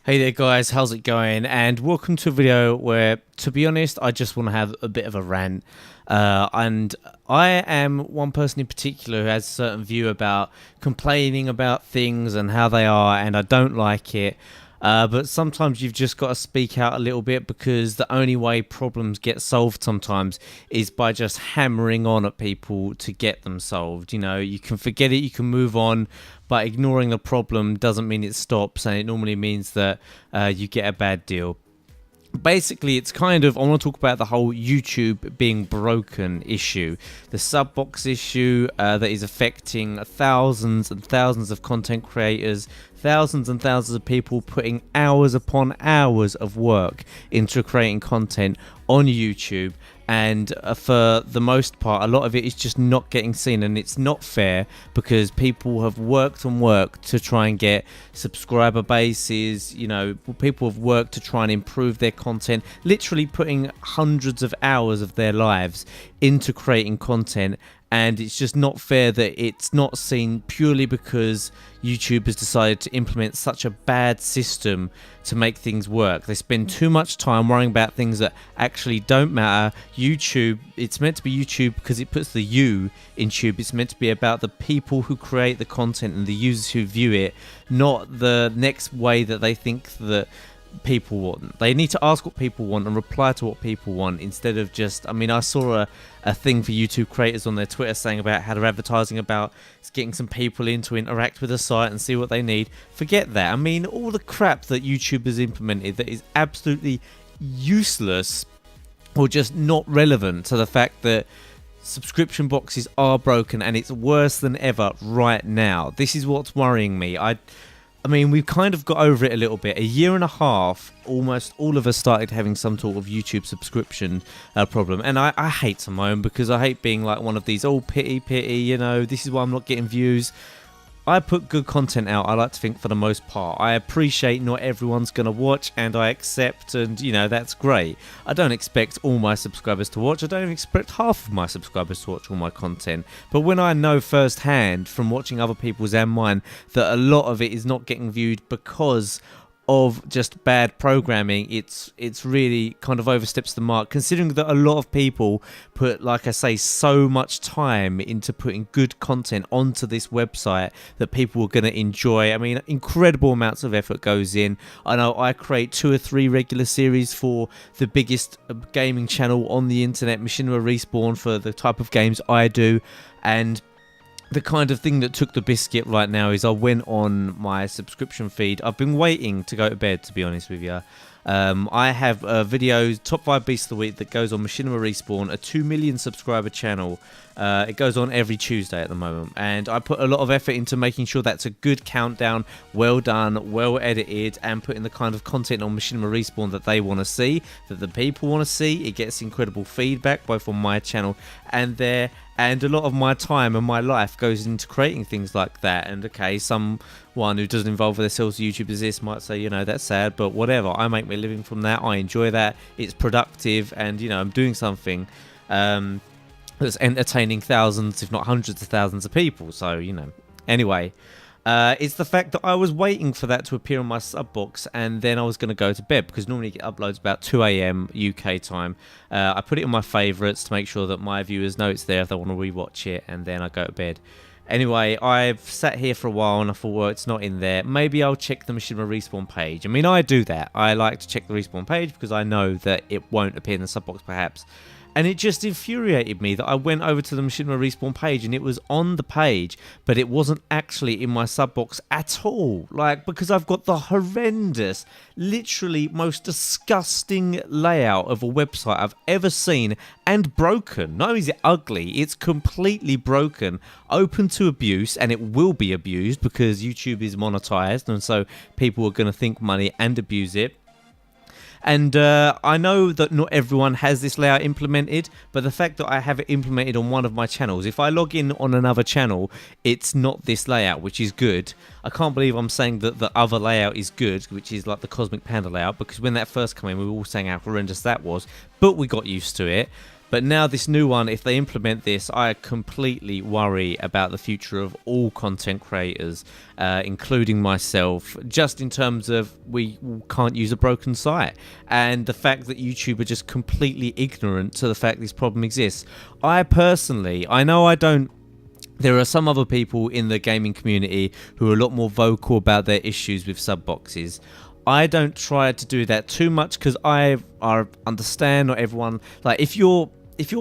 Hey there guys, how's it going? And welcome to a video where, to be honest, I just want to have a bit of a rant. And I am one person in particular who has a certain view about complaining about things and how they are, and I don't like it. But sometimes you've just got to speak out a little bit, because the only way problems get solved sometimes is by just hammering on at people to get them solved. You know, you can forget it, you can move on, but ignoring the problem doesn't mean it stops, and it normally means that you get a bad deal. Basically, it's kind of, I want to talk about the whole YouTube being broken issue, the sub box issue that is affecting thousands and thousands of content creators, thousands and thousands of people putting hours upon hours of work into creating content on YouTube. And for the most part, a lot of it is just not getting seen, and it's not fair, because people have worked and worked to try and get subscriber bases. You know, people have worked to try and improve their content, literally putting hundreds of hours of their lives into creating content. And it's just not fair that it's not seen purely because YouTube has decided to implement such a bad system to make things work. They spend too much time worrying about things that actually don't matter. YouTube, it's meant to be YouTube because it puts the U in tube. It's meant to be about the people who create the content and the users who view it, not the next way that they think that people want. They need to ask what people want and reply to what people want, instead of just, I mean, I saw a thing for YouTube creators on their Twitter saying about how they're advertising about getting some people in to interact with the site and see what they need. Forget that. I mean, all the crap that YouTube has implemented that is absolutely useless or just not relevant to the fact that subscription boxes are broken, and it's worse than ever right now. This is what's worrying me. I mean, we've kind of got over it a little bit. A year and a half, almost all of us started having some sort of YouTube subscription problem. And I hate to moan, because I hate being like one of these, oh, pity, you know, this is why I'm not getting views. I put good content out, I like to think, for the most part. I appreciate not everyone's going to watch, and I accept, and, you know, that's great. I don't expect all my subscribers to watch. I don't even expect half of my subscribers to watch all my content. But when I know firsthand from watching other people's and mine that a lot of it is not getting viewed because of just bad programming, it's really kind of oversteps the mark, considering that a lot of people put, like I say, so much time into putting good content onto this website that people are going to enjoy. I mean, incredible amounts of effort goes in. I know I create 2 or 3 regular series for the biggest gaming channel on the internet, Machinima Respawn, for the type of games I do. And the kind of thing that took the biscuit right now is I went on my subscription feed. I've been waiting to go to bed, to be honest with you. I have videos, top 5 beasts of the week, that goes on Machinima Respawn, a 2 million subscriber channel. It goes on every Tuesday at the moment, and I put a lot of effort into making sure that's a good countdown, well done, well edited, and putting the kind of content on Machinima Respawn that they want to see, that the people want to see. It gets incredible feedback both on my channel and there. And a lot of my time and my life goes into creating things like that. And okay, someone who doesn't involve themselves with YouTube as this might say, you know, that's sad, but whatever. I make my living from that. I enjoy that. It's productive, and, you know, I'm doing something that's entertaining thousands, if not hundreds of thousands of people. So, you know, anyway. It's the fact that I was waiting for that to appear on my sub box, and then I was going to go to bed, because normally it uploads about 2 a.m. UK time. I put it in my favourites to make sure that my viewers know it's there if they want to rewatch it, and then I go to bed. Anyway, I've sat here for a while, and I thought, well, it's not in there. Maybe I'll check the Machinima Respawn page. I mean, I do that. I like to check the Respawn page because I know that it won't appear in the sub box, perhaps. And it just infuriated me that I went over to the Machinima Respawn page, and it was on the page, but it wasn't actually in my sub box at all. Like, because I've got the horrendous, literally most disgusting layout of a website I've ever seen, and broken. Not only is it ugly, it's completely broken, open to abuse, and it will be abused because YouTube is monetized, and so people are going to think money and abuse it. And I know that not everyone has this layout implemented, but the fact that I have it implemented on one of my channels, if I log in on another channel, it's not this layout, which is good. I can't believe I'm saying that the other layout is good, which is like the Cosmic Panda layout, because when that first came in, we were all saying how horrendous that was, but we got used to it. But now this new one, if they implement this, I completely worry about the future of all content creators, including myself, just in terms of we can't use a broken site, and the fact that YouTube are just completely ignorant to the fact this problem exists. I know I don't. There are some other people in the gaming community who are a lot more vocal about their issues with sub boxes. I don't try to do that too much because I understand not everyone, like, if your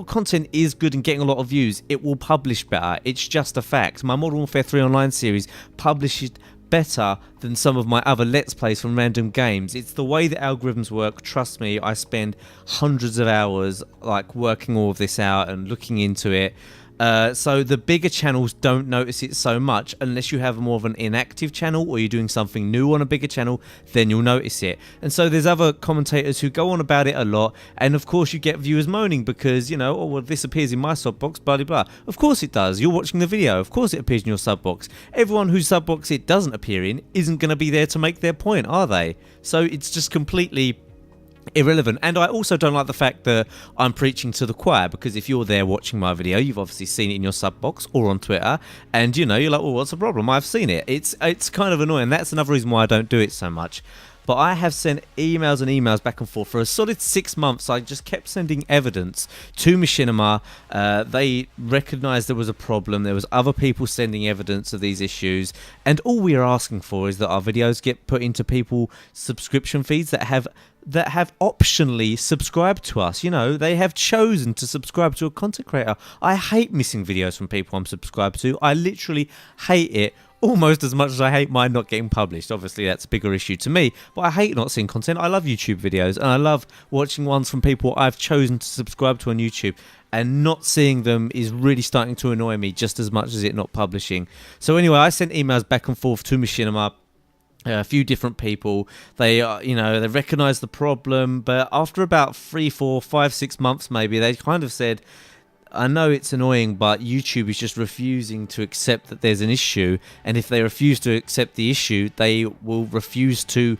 content is good and getting a lot of views, it will publish better. It's just a fact. My Modern Warfare 3 Online series published better than some of my other Let's Plays from random games. It's the way the algorithms work. Trust me, I spend hundreds of hours like working all of this out and looking into it. So the bigger channels don't notice it so much unless you have more of an inactive channel or you're doing something new on a bigger channel, then you'll notice it. And so there's other commentators who go on about it a lot, and of course you get viewers moaning because, you know, oh well, this appears in my sub box, blah blah blah. Of course it does. You're watching the video, of course it appears in your sub box. Everyone whose sub box it doesn't appear in isn't going to be there to make their point, are they? So it's just completely irrelevant. And I also don't like the fact that I'm preaching to the choir, because if you're there watching my video, you've obviously seen it in your sub box or on Twitter, and you know, you're like, well, what's the problem? I've seen it. It's kind of annoying. That's another reason why I don't do it so much. But I have sent emails and emails back and forth for a solid 6 months. I just kept sending evidence to Machinima. They recognised there was a problem. There was other people sending evidence of these issues, and all we are asking for is that our videos get put into people subscription feeds that have optionally subscribed to us. You know, they have chosen to subscribe to a content creator. I hate missing videos from people I'm subscribed to. I literally hate it almost as much as I hate mine not getting published. Obviously, that's a bigger issue to me, but I hate not seeing content. I love YouTube videos, and I love watching ones from people I've chosen to subscribe to on YouTube, and not seeing them is really starting to annoy me just as much as it not publishing. So anyway, I sent emails back and forth to Machinima, a few different people. They they recognized the problem, but after about 3, 4, 5, 6 months maybe, they kind of said, I know it's annoying, but YouTube is just refusing to accept that there's an issue, and if they refuse to accept the issue, they will refuse to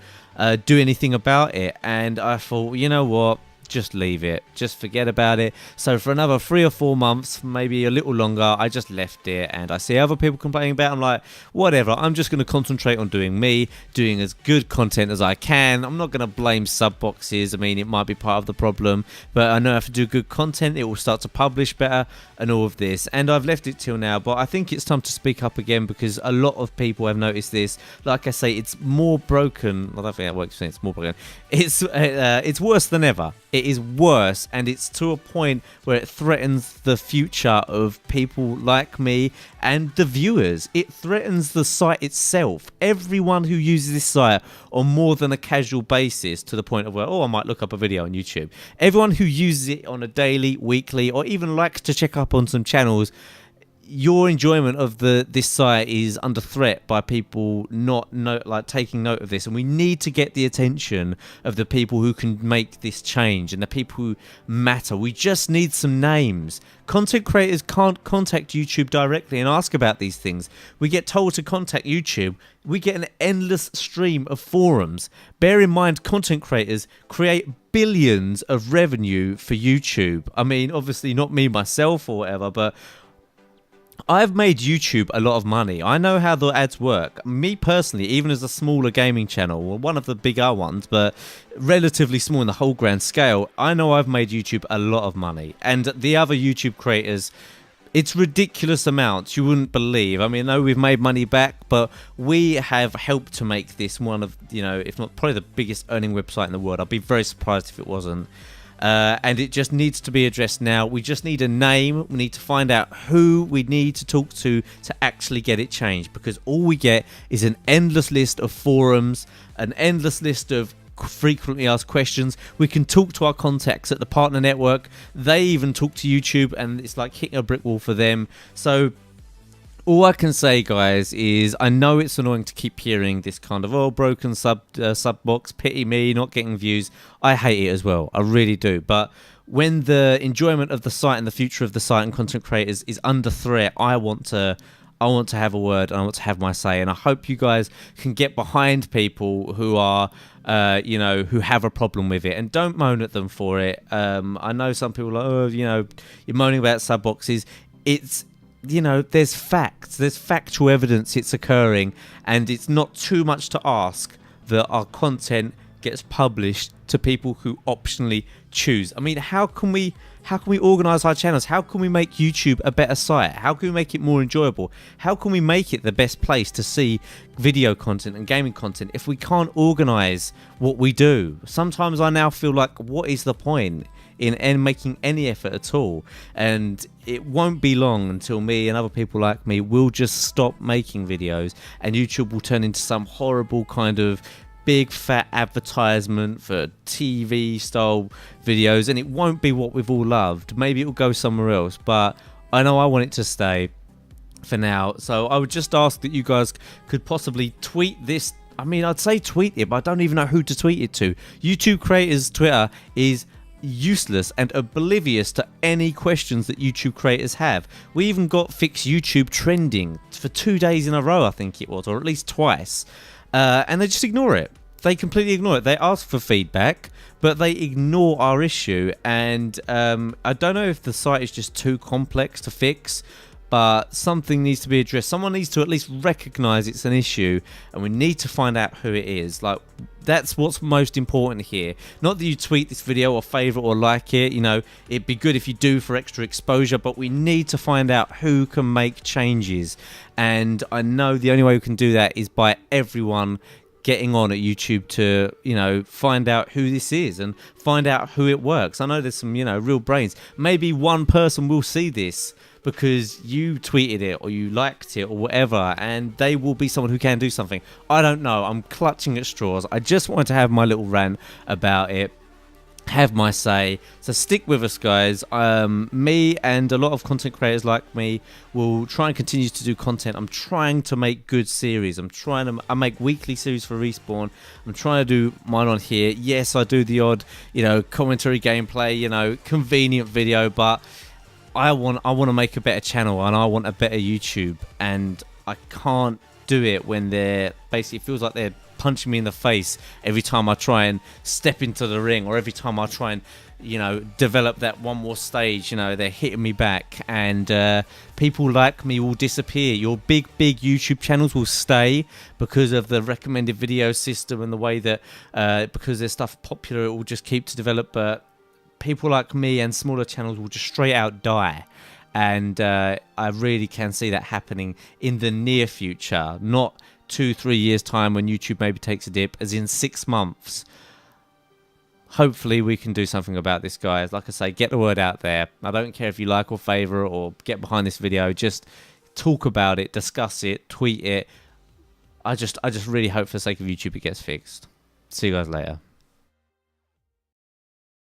do anything about it. And I thought, you know what, just leave it, just forget about it. So for another 3 or 4 months, maybe a little longer, I just left it, and I see other people complaining about it. I'm like, whatever, I'm just going to concentrate on doing me, doing as good content as I can. I'm not going to blame sub boxes. I mean, it might be part of the problem, but I know if I do good content, it will start to publish better and all of this. And I've left it till now, but I think it's time to speak up again, because a lot of people have noticed this. Like I say, it's more broken. I don't think that works. It's more broken. It's worse than ever. It is worse, and it's to a point where it threatens the future of people like me and the viewers. It threatens the site itself. Everyone who uses this site on more than a casual basis, to the point of where, oh, I might look up a video on YouTube. Everyone who uses it on a daily, weekly, or even likes to check up on some channels, your enjoyment of this site is under threat by people taking note of this. And we need to get the attention of the people who can make this change and the people who matter. We just need some names. Content creators can't contact YouTube directly and ask about these things. We get told to contact YouTube. We get an endless stream of forums. Bear in mind, content creators create billions of revenue for YouTube. I mean, obviously not me myself or whatever, but I've made YouTube a lot of money. I know how the ads work. Me personally, even as a smaller gaming channel, well, one of the bigger ones, but relatively small in the whole grand scale, I know I've made YouTube a lot of money. And the other YouTube creators, it's ridiculous amounts. You wouldn't believe. I mean, I know we've made money back, but we have helped to make this one of, if not probably the biggest earning website in the world. I'd be very surprised if it wasn't. And it just needs to be addressed now. We just need a name. We need to find out who we need to talk to actually get it changed, because all we get is an endless list of forums, an endless list of frequently asked questions. We can talk to our contacts at the partner network. They even talk to YouTube, and it's like hitting a brick wall for them. So all I can say, guys, is I know it's annoying to keep hearing this kind of, broken sub box, pity me, not getting views. I hate it as well. I really do. But when the enjoyment of the site and the future of the site and content creators is under threat, I want to I want to have a word, and I want to have my say, and I hope you guys can get behind people who are, who have a problem with it, and don't moan at them for it. I know some people are like, oh, you're moaning about sub boxes. It's, there's facts, there's factual evidence it's occurring, and it's not too much to ask that our content gets published to people who optionally choose. I mean, how can we organize our channels? How can we make YouTube a better site? How can we make it more enjoyable? How can we make it the best place to see video content and gaming content if we can't organize what we do? Sometimes I now feel like, what is the point in making any effort at all? And it won't be long until me and other people like me will just stop making videos, and YouTube will turn into some horrible kind of big fat advertisement for TV style videos, and it won't be what we've all loved. Maybe it'll go somewhere else, but I know I want it to stay for now. So I would just ask that you guys could possibly tweet this. I mean, I'd say tweet it, but I don't even know who to tweet it to. YouTube creators Twitter is useless and oblivious to any questions that YouTube creators have. We even got Fix YouTube trending for 2 days in a row, I think it was, or at least twice. And they just ignore it. They completely ignore it. They ask for feedback, but they ignore our issue. And I don't know if the site is just too complex to fix, but something needs to be addressed. Someone needs to at least recognize it's an issue, and we need to find out who it is. Like, that's what's most important here. Not that you tweet this video or favorite or like it. It'd be good if you do for extra exposure, but we need to find out who can make changes. And I know the only way we can do that is by everyone getting on at YouTube to, find out who this is and find out who it works. I know there's some, real brains. Maybe one person will see this because you tweeted it or you liked it or whatever, and they will be someone who can do something. I don't know. I'm clutching at straws. I just wanted to have my little rant about it, have my say. So stick with us, guys. Me and a lot of content creators like me will try and continue to do content. I'm trying to make good series. I make weekly series for Respawn. I'm trying to do mine on here. Yes, I do the odd, commentary gameplay, convenient video, but I want to make a better channel, and I want a better YouTube, and I can't do it when it feels like they're punching me in the face every time I try and step into the ring, or every time I try and develop that one more stage. They're hitting me back, and people like me will disappear. Your big YouTube channels will stay because of the recommended video system and the way that because their stuff popular, it will just keep to develop. But people like me and smaller channels will just straight out die. And I really can see that happening in the near future, not 2-3 years time when YouTube maybe takes a dip, as in 6 months. Hopefully we can do something about this, guys. Like I say, get the word out there. I don't care if you like or favor or get behind this video, just talk about it, discuss it, tweet it. I just really hope for the sake of YouTube it gets fixed. See you guys later.